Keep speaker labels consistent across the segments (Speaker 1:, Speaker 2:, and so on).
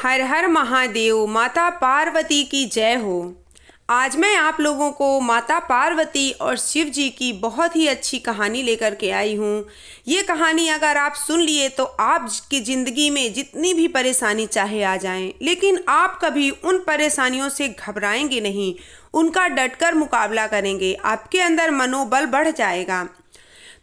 Speaker 1: हर हर महादेव। माता पार्वती की जय हो। आज मैं आप लोगों को माता पार्वती और शिव जी की बहुत ही अच्छी कहानी लेकर के आई हूँ। ये कहानी अगर आप सुन लिए तो आपकी ज़िंदगी में जितनी भी परेशानी चाहे आ जाएं, लेकिन आप कभी उन परेशानियों से घबराएंगे नहीं, उनका डटकर मुकाबला करेंगे, आपके अंदर मनोबल बढ़ जाएगा।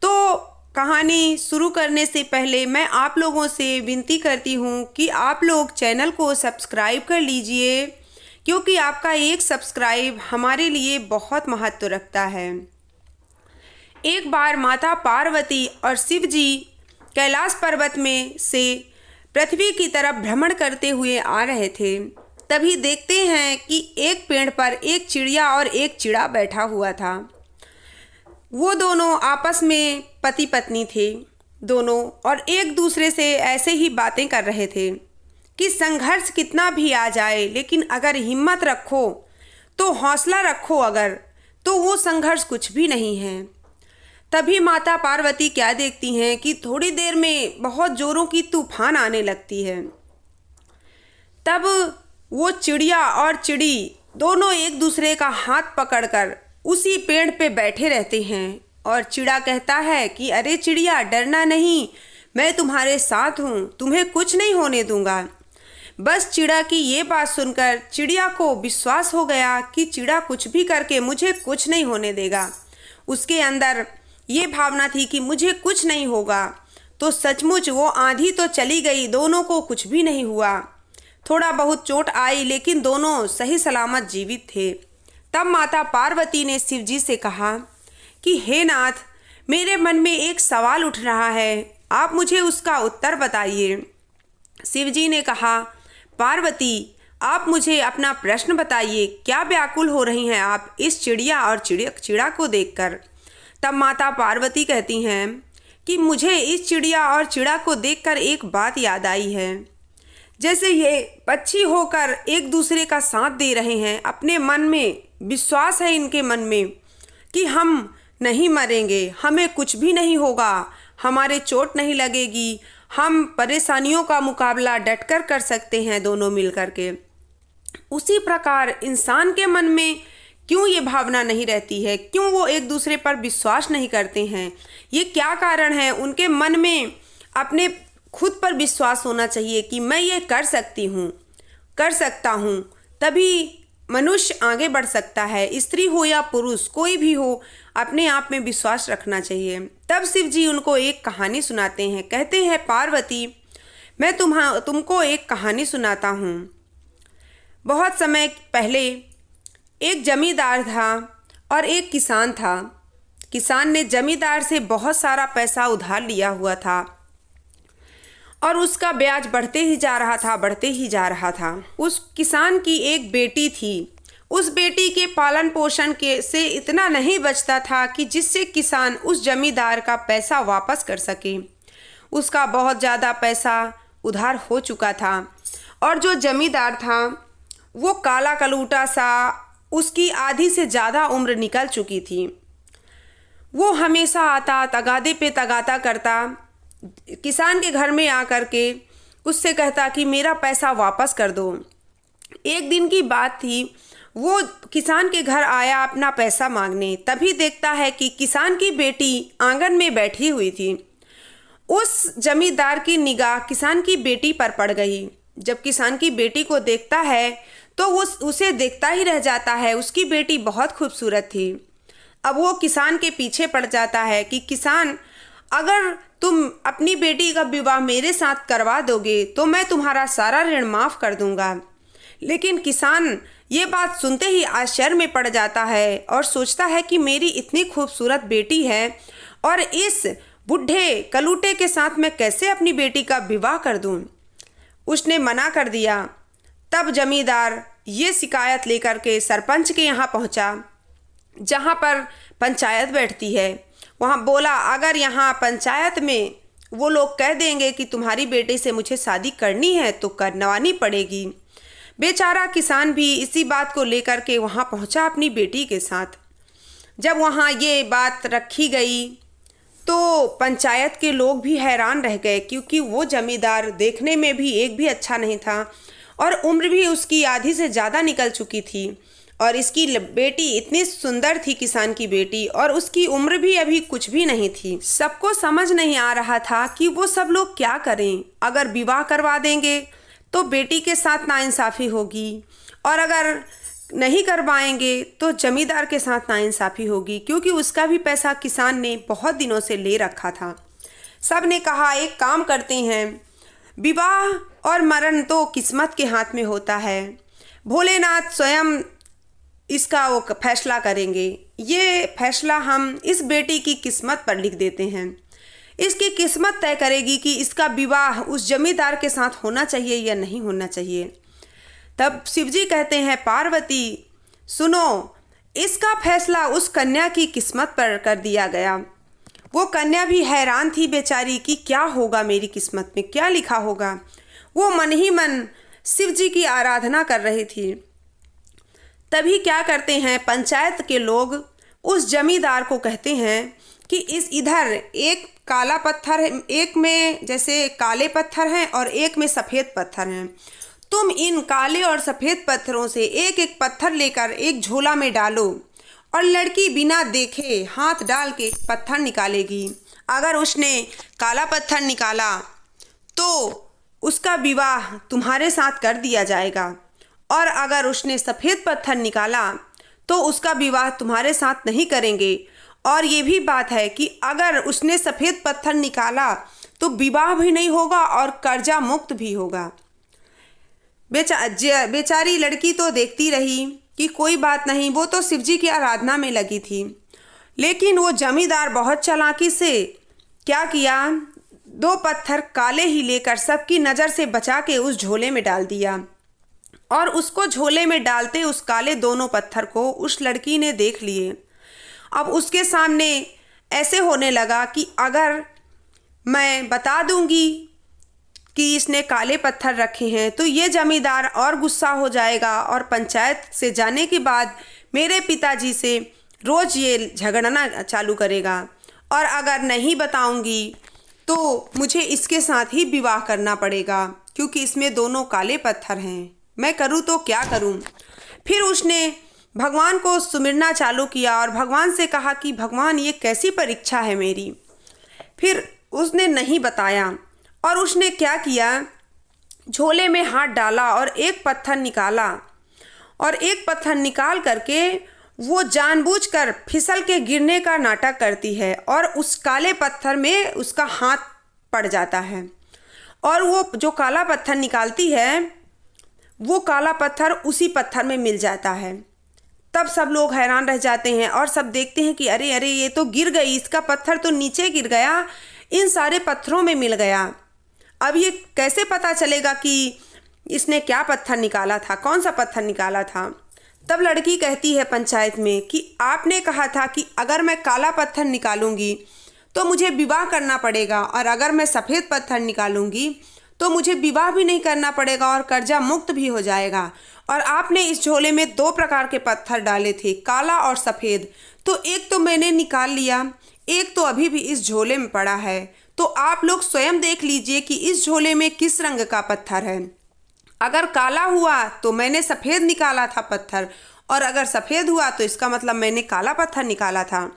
Speaker 1: तो कहानी शुरू करने से पहले मैं आप लोगों से विनती करती हूँ कि आप लोग चैनल को सब्सक्राइब कर लीजिए, क्योंकि आपका एक सब्सक्राइब हमारे लिए बहुत महत्व रखता है। एक बार माता पार्वती और शिव जी कैलाश पर्वत में से पृथ्वी की तरफ भ्रमण करते हुए आ रहे थे। तभी देखते हैं कि एक पेड़ पर एक चिड़िया और एक चिड़ा बैठा हुआ था। वो दोनों आपस में पति पत्नी थे दोनों, और एक दूसरे से ऐसे ही बातें कर रहे थे कि संघर्ष कितना भी आ जाए, लेकिन अगर हिम्मत रखो तो हौसला रखो अगर, तो वो संघर्ष कुछ भी नहीं है। तभी माता पार्वती क्या देखती हैं कि थोड़ी देर में बहुत जोरों की तूफान आने लगती है। तब वो चिड़िया और चिड़ी दोनों एक दूसरे का हाथ पकड़कर उसी पेड़ पे बैठे रहते हैं, और चिड़ा कहता है कि अरे चिड़िया, डरना नहीं, मैं तुम्हारे साथ हूँ, तुम्हें कुछ नहीं होने दूंगा। बस चिड़ा की ये बात सुनकर चिड़िया को विश्वास हो गया कि चिड़ा कुछ भी करके मुझे कुछ नहीं होने देगा। उसके अंदर ये भावना थी कि मुझे कुछ नहीं होगा। तो सचमुच वो आंधी तो चली गई, दोनों को कुछ भी नहीं हुआ। थोड़ा बहुत चोट आई, लेकिन दोनों सही सलामत जीवित थे। तब माता पार्वती ने शिव जी से कहा कि हे नाथ, मेरे मन में एक सवाल उठ रहा है, आप मुझे उसका उत्तर बताइए। शिव जी ने कहा, पार्वती, आप मुझे अपना प्रश्न बताइए, क्या व्याकुल हो रही हैं आप इस चिड़िया और चिड़ा को देखकर। तब माता पार्वती कहती हैं कि मुझे इस चिड़िया और चिड़ा को देखकर एक बात याद आई है। जैसे ये पक्षी होकर एक दूसरे का साथ दे रहे हैं, अपने मन में विश्वास है इनके मन में कि हम नहीं मरेंगे, हमें कुछ भी नहीं होगा, हमारे चोट नहीं लगेगी, हम परेशानियों का मुकाबला डटकर कर सकते हैं दोनों मिलकर के। उसी प्रकार इंसान के मन में क्यों ये भावना नहीं रहती है, क्यों वो एक दूसरे पर विश्वास नहीं करते हैं, ये क्या कारण है। उनके मन में अपने खुद पर विश्वास होना चाहिए कि मैं ये कर सकती हूँ, कर सकता हूँ, तभी मनुष्य आगे बढ़ सकता है। स्त्री हो या पुरुष, कोई भी हो, अपने आप में विश्वास रखना चाहिए। तब शिव जी उनको एक कहानी सुनाते हैं। कहते हैं, पार्वती, मैं तुमको एक कहानी सुनाता हूँ। बहुत समय पहले एक जमींदार था और एक किसान था। किसान ने जमींदार से बहुत सारा पैसा उधार लिया हुआ था, और उसका ब्याज बढ़ते ही जा रहा था, बढ़ते ही जा रहा था। उस किसान की एक बेटी थी। उस बेटी के पालन पोषण के से इतना नहीं बचता था कि जिससे किसान उस जमींदार का पैसा वापस कर सके। उसका बहुत ज़्यादा पैसा उधार हो चुका था, और जो जमींदार था वो काला कलूटा सा, उसकी आधी से ज़्यादा उम्र निकल चुकी थी। वो हमेशा आता, तगादे पे तगादा करता, किसान के घर में आकर के उससे कहता कि मेरा पैसा वापस कर दो। एक दिन की बात थी, वो किसान के घर आया अपना पैसा मांगने। तभी देखता है कि किसान की बेटी आंगन में बैठी हुई थी। उस जमींदार की निगाह किसान की बेटी पर पड़ गई। जब किसान की बेटी को देखता है तो वो उसे देखता ही रह जाता है। उसकी बेटी बहुत खूबसूरत थी। अब वो किसान के पीछे पड़ जाता है कि किसान, अगर तुम अपनी बेटी का विवाह मेरे साथ करवा दोगे तो मैं तुम्हारा सारा ऋण माफ़ कर दूंगा। लेकिन किसान ये बात सुनते ही आश्चर्य में पड़ जाता है और सोचता है कि मेरी इतनी खूबसूरत बेटी है और इस बुढ़े कलूटे के साथ मैं कैसे अपनी बेटी का विवाह कर दूं। उसने मना कर दिया। तब जमींदार ये शिकायत लेकर के सरपंच के यहाँ पहुँचा, जहाँ पर पंचायत बैठती है। वहाँ बोला, अगर यहाँ पंचायत में वो लोग कह देंगे कि तुम्हारी बेटी से मुझे शादी करनी है तो करवानी पड़ेगी। बेचारा किसान भी इसी बात को लेकर के वहाँ पहुँचा अपनी बेटी के साथ। जब वहाँ ये बात रखी गई तो पंचायत के लोग भी हैरान रह गए, क्योंकि वो जमींदार देखने में भी एक भी अच्छा नहीं था और उम्र भी उसकी आधी से ज़्यादा निकल चुकी थी। और इसकी बेटी इतनी सुंदर थी, किसान की बेटी, और उसकी उम्र भी अभी कुछ भी नहीं थी। सबको समझ नहीं आ रहा था कि वो सब लोग क्या करें। अगर विवाह करवा देंगे तो बेटी के साथ नाइंसाफ़ी होगी, और अगर नहीं करवाएंगे तो जमींदार के साथ नाइंसाफ़ी होगी, क्योंकि उसका भी पैसा किसान ने बहुत दिनों से ले रखा था। सब ने कहा एक काम करते हैं, विवाह और मरण तो किस्मत के हाथ में होता है, भोलेनाथ स्वयं इसका वो फैसला करेंगे। ये फैसला हम इस बेटी की किस्मत पर लिख देते हैं। इसकी किस्मत तय करेगी कि इसका विवाह उस जमींदार के साथ होना चाहिए या नहीं होना चाहिए। तब शिवजी कहते हैं, पार्वती सुनो, इसका फैसला उस कन्या की किस्मत पर कर दिया गया। वो कन्या भी हैरान थी बेचारी कि क्या होगा, मेरी किस्मत में क्या लिखा होगा। वो मन ही मन शिवजी की आराधना कर रही थी। तभी क्या करते हैं, पंचायत के लोग उस जमींदार को कहते हैं कि इधर एक काला पत्थर है, एक में जैसे काले पत्थर हैं और एक में सफ़ेद पत्थर हैं। तुम इन काले और सफ़ेद पत्थरों से एक एक पत्थर लेकर एक झोला में डालो, और लड़की बिना देखे हाथ डाल के पत्थर निकालेगी। अगर उसने काला पत्थर निकाला तो उसका विवाह तुम्हारे साथ कर दिया जाएगा, और अगर उसने सफ़ेद पत्थर निकाला तो उसका विवाह तुम्हारे साथ नहीं करेंगे। और ये भी बात है कि अगर उसने सफ़ेद पत्थर निकाला तो विवाह भी नहीं होगा और कर्जा मुक्त भी होगा। बेचारी लड़की तो देखती रही कि कोई बात नहीं, वो तो शिवजी की आराधना में लगी थी। लेकिन वो जमींदार बहुत चालाकी से क्या किया, 2 पत्थर काले ही लेकर सबकी नज़र से बचा के उस झोले में डाल दिया। और उसको झोले में डालते उस काले दोनों पत्थर को उस लड़की ने देख लिए। अब उसके सामने ऐसे होने लगा कि अगर मैं बता दूंगी कि इसने काले पत्थर रखे हैं तो ये जमींदार और गुस्सा हो जाएगा, और पंचायत से जाने के बाद मेरे पिताजी से रोज़ ये झगड़ना चालू करेगा। और अगर नहीं बताऊंगी तो मुझे इसके साथ ही विवाह करना पड़ेगा, क्योंकि इसमें दोनों काले पत्थर हैं। मैं करूँ तो क्या करूँ। फिर उसने भगवान को सुमिरना चालू किया और भगवान से कहा कि भगवान ये कैसी परीक्षा है मेरी। फिर उसने नहीं बताया, और उसने क्या किया, झोले में हाथ डाला और एक पत्थर निकाला, और एक पत्थर निकाल करके वो जानबूझकर फिसल के गिरने का नाटक करती है, और उस काले पत्थर में उसका हाथ पड़ जाता है। और वो जो काला पत्थर निकालती है वो काला पत्थर उसी पत्थर में मिल जाता है। तब सब लोग हैरान रह जाते हैं और सब देखते हैं कि अरे अरे ये तो गिर गई, इसका पत्थर तो नीचे गिर गया, इन सारे पत्थरों में मिल गया। अब ये कैसे पता चलेगा कि इसने क्या पत्थर निकाला था, कौन सा पत्थर निकाला था। तब लड़की कहती है पंचायत में कि आपने कहा था कि अगर मैं काला पत्थर निकालूंगी तो मुझे विवाह करना पड़ेगा, और अगर मैं सफ़ेद पत्थर निकालूंगी तो मुझे विवाह भी नहीं करना पड़ेगा और कर्जा मुक्त भी हो जाएगा। और आपने इस झोले में 2 प्रकार के पत्थर डाले थे, काला और सफ़ेद, तो एक तो मैंने निकाल लिया, एक तो अभी भी इस झोले में पड़ा है। तो आप लोग स्वयं देख लीजिए कि इस झोले में किस रंग का पत्थर है। अगर काला हुआ तो मैंने सफ़ेद निकाला था पत्थर, और अगर सफ़ेद हुआ तो इसका मतलब मैंने काला पत्थर निकाला था।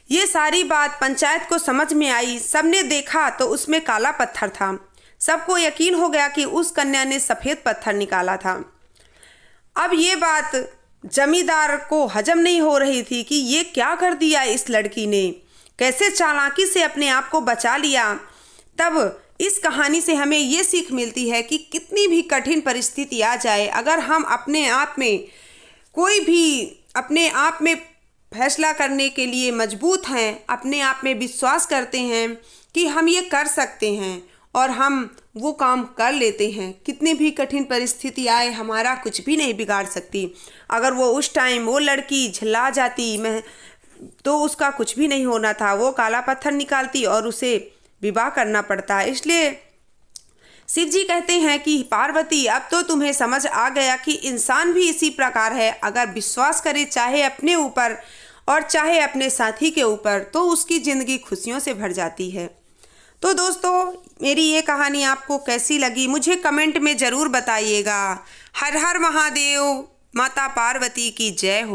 Speaker 1: ये सारी बात पंचायत को समझ में आई। सबने देखा तो उसमें काला पत्थर था। सबको यकीन हो गया कि उस कन्या ने सफ़ेद पत्थर निकाला था। अब ये बात जमींदार को हजम नहीं हो रही थी कि ये क्या कर दिया इस लड़की ने, कैसे चालाकी से अपने आप को बचा लिया। तब इस कहानी से हमें ये सीख मिलती है कि कितनी भी कठिन परिस्थिति आ जाए, अगर हम अपने आप में कोई भी अपने आप में फैसला करने के लिए मजबूत हैं, अपने आप में विश्वास करते हैं कि हम ये कर सकते हैं और हम वो काम कर लेते हैं, कितनी भी कठिन परिस्थिति आए हमारा कुछ भी नहीं बिगाड़ सकती। अगर वो उस टाइम वो लड़की झल्ला जाती मैं तो उसका कुछ भी नहीं होना था, वो काला पत्थर निकालती और उसे विवाह करना पड़ता। इसलिए शिव जी कहते हैं कि पार्वती अब तो तुम्हें समझ आ गया कि इंसान भी इसी प्रकार है, अगर विश्वास करे चाहे अपने ऊपर और चाहे अपने साथी के ऊपर तो उसकी ज़िंदगी खुशियों से भर जाती है। तो दोस्तों, मेरी ये कहानी आपको कैसी लगी मुझे कमेंट में ज़रूर बताइएगा। हर हर महादेव, माता पार्वती की जय हो।